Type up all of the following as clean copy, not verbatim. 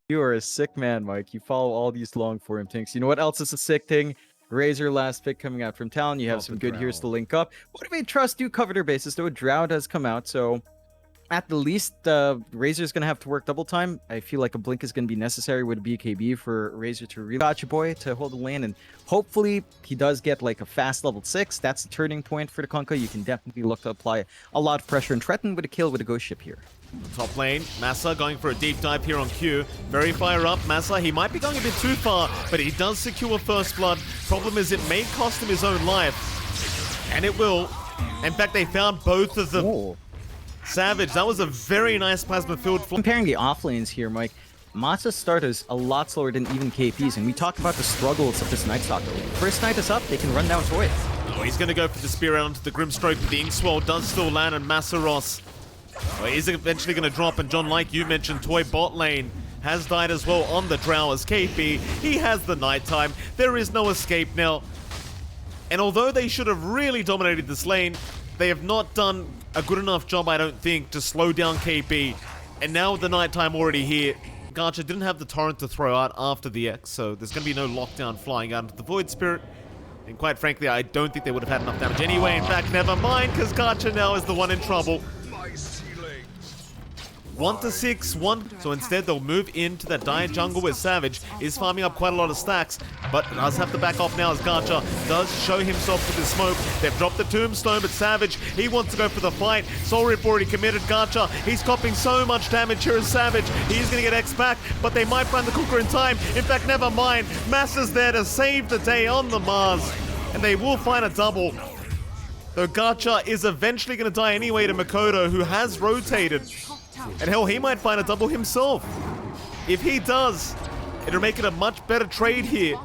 You are a sick man, Mike. You follow all these long form things. You know what else is a sick thing? Razor last pick coming out from Talon. You have some good heroes to link up. Motivate Trust do cover their bases, though. Drought has come out, so at the least, Razor's gonna have to work double time. I feel like a blink is gonna be necessary with a BKB for Razor to really Gotcha Boy to hold the lane, and hopefully he does get like a fast level 6. That's the turning point for the Kunkka. You can definitely look to apply a lot of pressure and threaten with a kill with a ghost ship here. Top lane, Massa going for a deep dive here on Q. Very fire up, Massa. He might be going a bit too far, but he does secure first blood. Problem is it may cost him his own life. And it will. In fact, they found both of them. Oh. Savage, that was a very nice plasma field. Comparing the off lanes here, Mike, Massa's start is a lot slower than even KP's, and we talked about the struggles of this Night Stalker. First Night is up, they can run down Toy. Oh, he's going to go for the spear out onto the Grimstroke, but the Inkswell does still land on Massaros. Oh, he's eventually going to drop, and John, like you mentioned, Toy bot lane has died as well on the Drow as KP. He has the nighttime. There is no escape now. And although they should have really dominated this lane, they have not done a good enough job, I don't think, to slow down KP. And now with the nighttime already here, Garcha didn't have the torrent to throw out after the X, so there's going to be no lockdown flying out into the Void Spirit. And quite frankly, I don't think they would have had enough damage anyway. In fact, never mind, because Garcha now is the one in trouble. 1 to 6, 1. So instead, they'll move into that dire jungle where Savage is farming up quite a lot of stacks, but does have to back off now as Garcha does show himself with his smoke. They've dropped the tombstone, but Savage, he wants to go for the fight. Soul Rip already committed. Garcha, he's copping so much damage here as Savage. He's going to get X back, but they might find the Kunkka in time. In fact, never mind. Massa's there to save the day on the Mars, and they will find a double. Though Garcha is eventually going to die anyway to Mikoto, who has rotated. And hell, he might find a double himself. If he does, it'll make it a much better trade here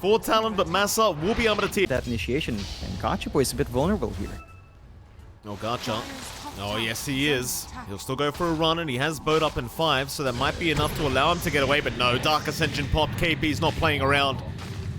for Talon, but Massa will be able to team that initiation, and Gotcha Boy is a bit vulnerable here. Oh, Garcha. Oh, yes, he is. He'll still go for a run, and he has boat up in 5, so that might be enough to allow him to get away, but no, Dark Ascension popped. KP's not playing around.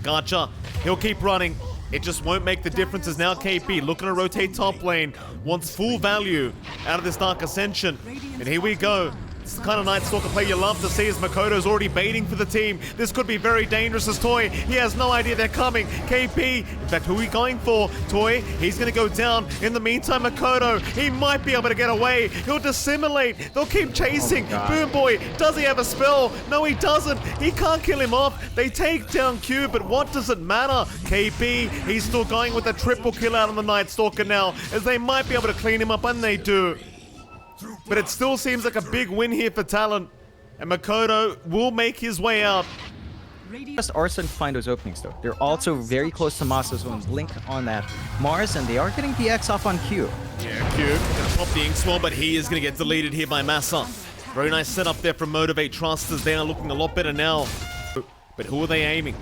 Garcha, he'll keep running. It just won't make the difference as now KP looking to rotate top lane, wants full value out of this Dark Ascension. And here we go. It's the kind of Night Stalker play you love to see as Makoto's already baiting for the team. This could be very dangerous as Toy. He has no idea they're coming. KP, in fact, who are we going for? Toy, he's going to go down. In the meantime, Makoto, he might be able to get away. He'll dissimulate. They'll keep chasing. Boom Boy, does he have a spell? No, he doesn't. He can't kill him off. They take down Q, but what does it matter? KP, he's still going with a triple kill out on the Night Stalker now, as they might be able to clean him up, and they do. But it still seems like a big win here for Talon. And Makoto will make his way out. Just are starting to find those openings though. They're also very close to Massa's own blink on that Mars, and they are getting the X off on Q. Yeah, Q gonna pop the Inkswell, but he is gonna get deleted here by Massa. Very nice setup there from Motivate Trust, as they are looking a lot better now. But who are they aiming?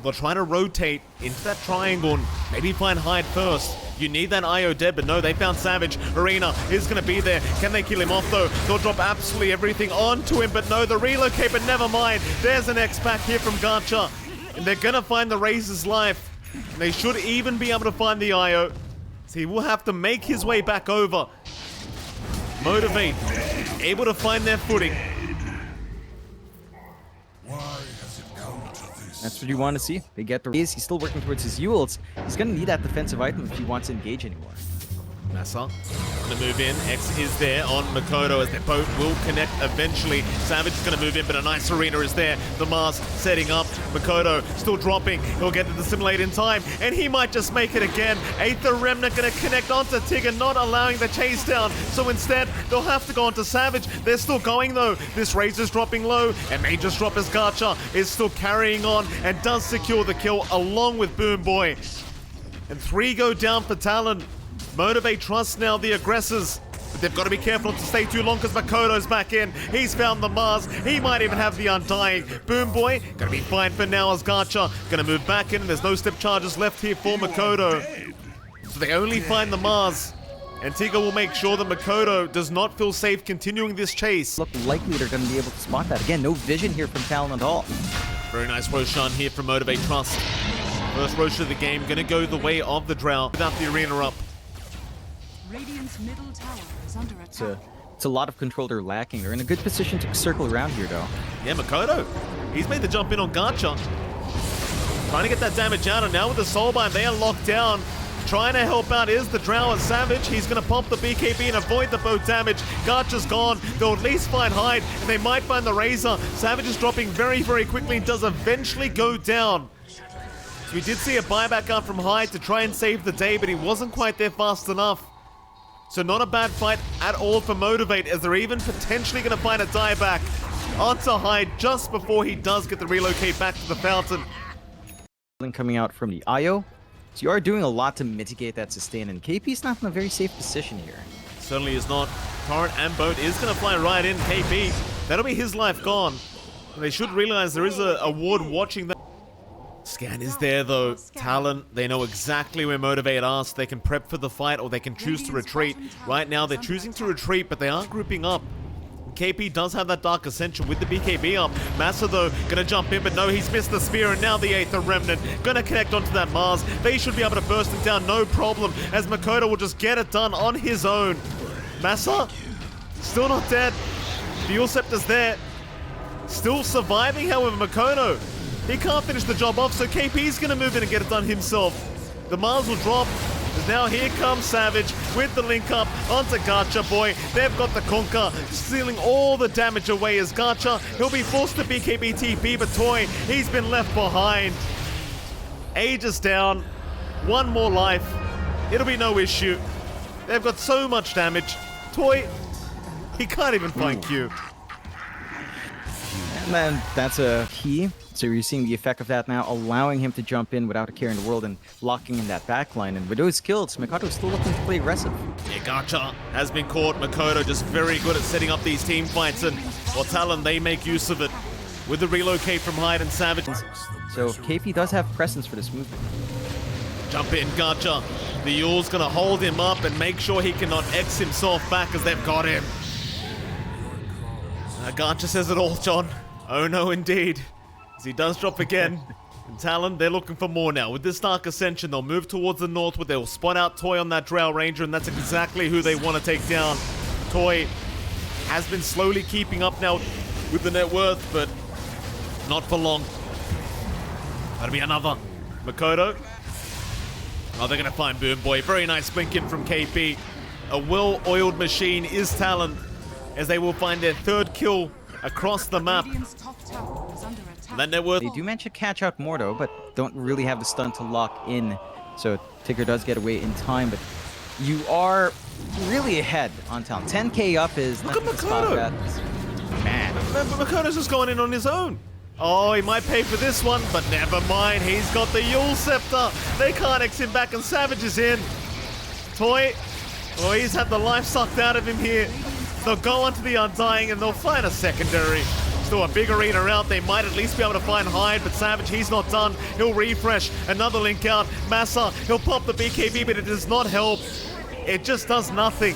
They'll try to rotate into that triangle and maybe find Hyde first. You need that IO dead, but no, they found Savage. Arena is going to be there. Can they kill him off, though? They'll drop absolutely everything onto him, but no, the relocate, but never mind. There's an X back here from Garcha. And they're going to find the Razor's life. And they should even be able to find the IO. So he will have to make his way back over. Motivate, able to find their footing. That's what you want to see. They get the raise. He's still working towards his Yules. He's going to need that defensive item if he wants to engage anymore. Massa going to move in. X is there on Makoto as their boat will connect eventually. Savage is going to move in, but a nice Arena is there. The Mars setting up. Makoto still dropping. He'll get to dissimulate in time, and he might just make it again. Aether Remnant going to connect onto Tigger, not allowing the chase down. So instead, they'll have to go onto Savage. They're still going though. This Razor's dropping low, and may just drop as Garcha is still carrying on and does secure the kill along with Boom Boy. And 3 go down for Talon. Motivate Trust now, the aggressors. But they've got to be careful not to stay too long because Makoto's back in. He's found the Mars. He might even have the Undying. Boom Boy, going to be fine for now as Garcha going to move back in. There's no step charges left here for Makoto. So they only find the Mars. And Tiga will make sure that Makoto does not feel safe continuing this chase. Look likely they're going to be able to spot that. Again, no vision here from Talon at all. Very nice Roshan here from Motivate Trust. First Roshan of the game, going to go the way of the Drow without the Arena up. Radiant's middle tower is under attack. it's a lot of control they're lacking. They're in a good position to circle around here, though. Yeah, Mikoto, he's made the jump in on Gacha. Trying to get that damage out, and now with the Soulbind, they are locked down. Trying to help out is the Drow and Savage. He's going to pump the BKB and avoid the bow damage. Gacha's gone. They'll at least find Hyde, and they might find the Razor. Savage is dropping very, very quickly and does eventually go down. So we did see a buyback out from Hyde to try and save the day, but he wasn't quite there fast enough. So not a bad fight at all for Motivate, as they're even potentially going to find a dieback onto Hyde just before he does get the relocate back to the fountain. Coming out from the IO. So you are doing a lot to mitigate that sustain, and KP's not in a very safe position here. Certainly is not. Torrent and Boat is going to fly right in. KP, that'll be his life gone. And they should realize there is a ward watching that. Scan is there though. Talon, they know exactly where Motivate are, so they can prep for the fight or they can choose to retreat. Right now they're choosing to retreat, but they are grouping up. KP does have that Dark Ascension with the BKB up. Massa, though, gonna jump in, but no, he's missed the spear, and now the Aether Remnant gonna connect onto that Mars. They should be able to burst him down, no problem, as Mikoto will just get it done on his own. Massa, still not dead. The Eul Scepter's there. Still surviving, however, Mikoto. He can't finish the job off, so KP's gonna move in and get it done himself. The Mars will drop. Now here comes Savage with the link up onto Gacha Boy. They've got the Kunkka, stealing all the damage away as Gacha. He'll be forced to BKB TP, but Toy, he's been left behind. Aegis down. One more life. It'll be no issue. They've got so much damage. Toy, he can't even find Q. And then that's a key. So you're seeing the effect of that now, allowing him to jump in without a care in the world and locking in that backline. And with those kills, Mikoto's still looking to play aggressive. Yeah, Gacha has been caught. Mikoto just very good at setting up these team fights, and while Talon, they make use of it with the relocate from Hyde and Savage. So KP does have presence for this movement. Jump in, Gacha. The Eul's gonna hold him up and make sure he cannot X himself back as they've got him. Gacha says it all, John. Oh no, indeed. As he does drop again. And Talon, they're looking for more now. With this Dark Ascension, they'll move towards the north where they'll spot out Toy on that Drow Ranger, and that's exactly who they want to take down. Toy has been slowly keeping up now with the net worth, but not for long. That'll be another. Mikoto. Oh, they're going to find Boom Boy. Very nice blink in from KP. A well-oiled machine is Talon, as they will find their third kill across the map. That net worth. They do manage to catch out more though, but don't really have the stun to lock in. So Tigger does get away in time, but you are really ahead on Talon. 10k up is Look at nothing to stop Mikoto. that. Man. Mikoto's just going in on his own. Oh, he might pay for this one, but never mind. He's got the Eul Scepter. They can't X him back, and Savage is in. Toy, oh, he's had the life sucked out of him here. They'll go onto the Undying, and they'll find a secondary. Still a big arena out. They might at least be able to find Hyde, but Savage, he's not done. He'll refresh. Another link out. Massa, he'll pop the BKB, but it does not help. It just does nothing.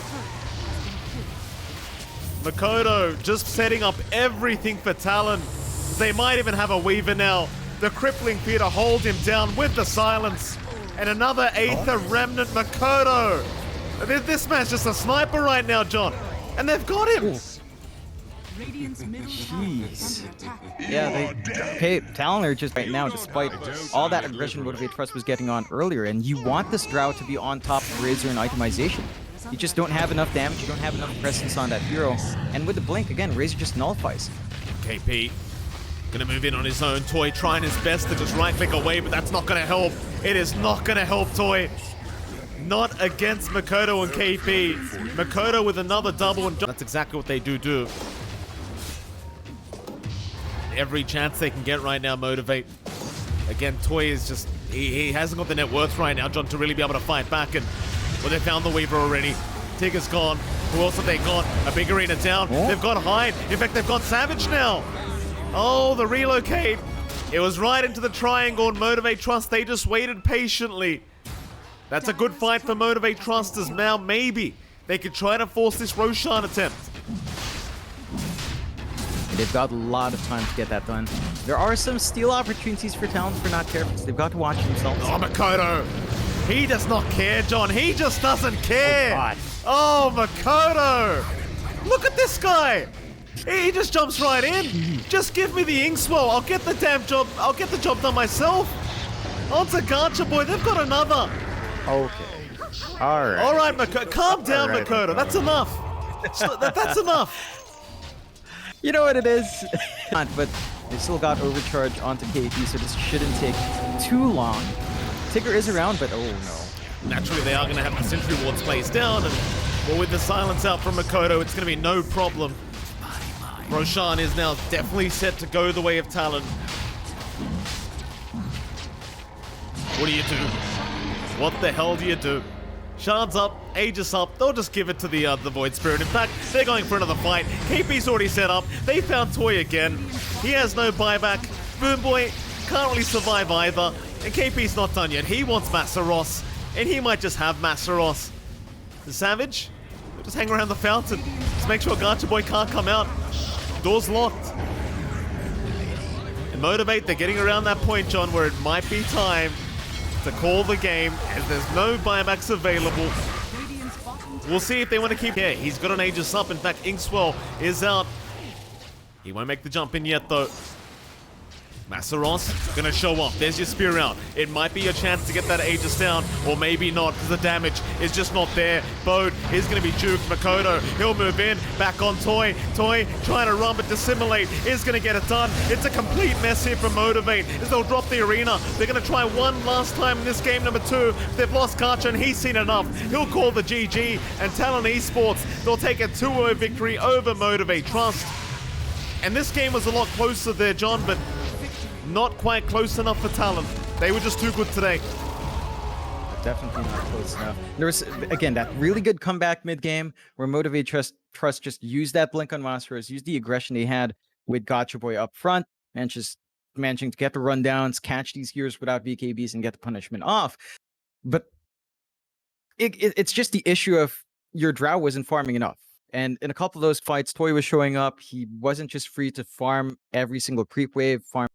Mikoto just setting up everything for Talon. They might even have a Weaver now. The crippling fear to hold him down with the silence. And another Aether Remnant. Mikoto. This man's just a sniper right now, John. And they've got him. Jeez. Yeah, Talon are just right now, despite all that aggression Motivate Trust was getting on earlier, and you want this Drow to be on top of Razor and itemization. You just don't have enough damage, you don't have enough presence on that hero, and with the blink, again, Razor just nullifies. KP gonna move in on his own. Toy trying his best to just right-click away, but that's not gonna help. It is not gonna help Toy. Not against Mikoto and KP. Mikoto with another double, and that's exactly what they do. Every chance they can get right now, Motivate. Again, Toy is just, he hasn't got the net worth right now, John, to really be able to fight back. And, well, they found the Weaver already. Tigger's gone. Who else have they got? A big arena down. Oh. They've got Hyde. In fact, they've got Savage now. Oh, the relocate. It was right into the triangle, and Motivate Trust, they just waited patiently. That's a good fight for Motivate Trust, as now maybe they could try to force this Roshan attempt. They've got a lot of time to get that done. There are some steal opportunities for Talon if they're not careful. They've got to watch themselves. Oh, Mikoto. He does not care, John. He just doesn't care. Oh, God. Oh, Mikoto. Look at this guy! He just jumps right in. Just give me the Inkswell. I'll get the damn job. I'll get the job done myself. On to Gacha Boy. They've got another. Okay. All right. All right, calm down, All right, Makoto. That's enough. That's enough. You know what it is? But they still got overcharge onto KP, so this shouldn't take too long. Tigger is around, but oh no. Naturally, they are going to have the Sentry Wards placed down, and well, with the silence out from Makoto, it's going to be no problem. Roshan is now definitely set to go the way of Talon. What do you do? What the hell do you do? Shard's up, Aegis up, they'll just give it to the Void Spirit. In fact, they're going for another fight. KP's already set up, they found Toy again. He has no buyback. Boomboy can't really survive either. And KP's not done yet. He wants Massaros, and he might just have Massaros. The Savage, will just hang around the fountain. Just make sure Gacha Boy can't come out. Door's locked. And Motivate, they're getting around that point, John, where it might be time to call the game, as there's no buybacks available. We'll see if they want to keep... Yeah, he's got an Aegis up. In fact, Inkswell is out. He won't make the jump in yet, though. Massaros gonna show up. There's your spear out. It might be your chance to get that Aegis down, or maybe not, because the damage is just not there. Bode is gonna be juked. Makoto, he'll move in. Back on Toy. Toy trying to run, but Dissimulate is gonna get it done. It's a complete mess here for Motivate, as they'll drop the arena. They're gonna try one last time in this game number 2. They've lost Gacha, and he's seen enough. He'll call the GG, and Talon Esports, they'll take a 2-0 victory over Motivate Trust. And this game was a lot closer there, John, but not quite close enough for Talon. They were just too good today. Definitely not close enough. There was, again, that really good comeback mid-game where Motivate Trust just used that blink on Massaros, used the aggression they had with Gacha Boy up front, and just managing to get the rundowns, catch these heroes without BKBs, and get the punishment off. But it's just the issue of your Drow wasn't farming enough. And in a couple of those fights, Toy was showing up. He wasn't just free to farm every single creep wave, farm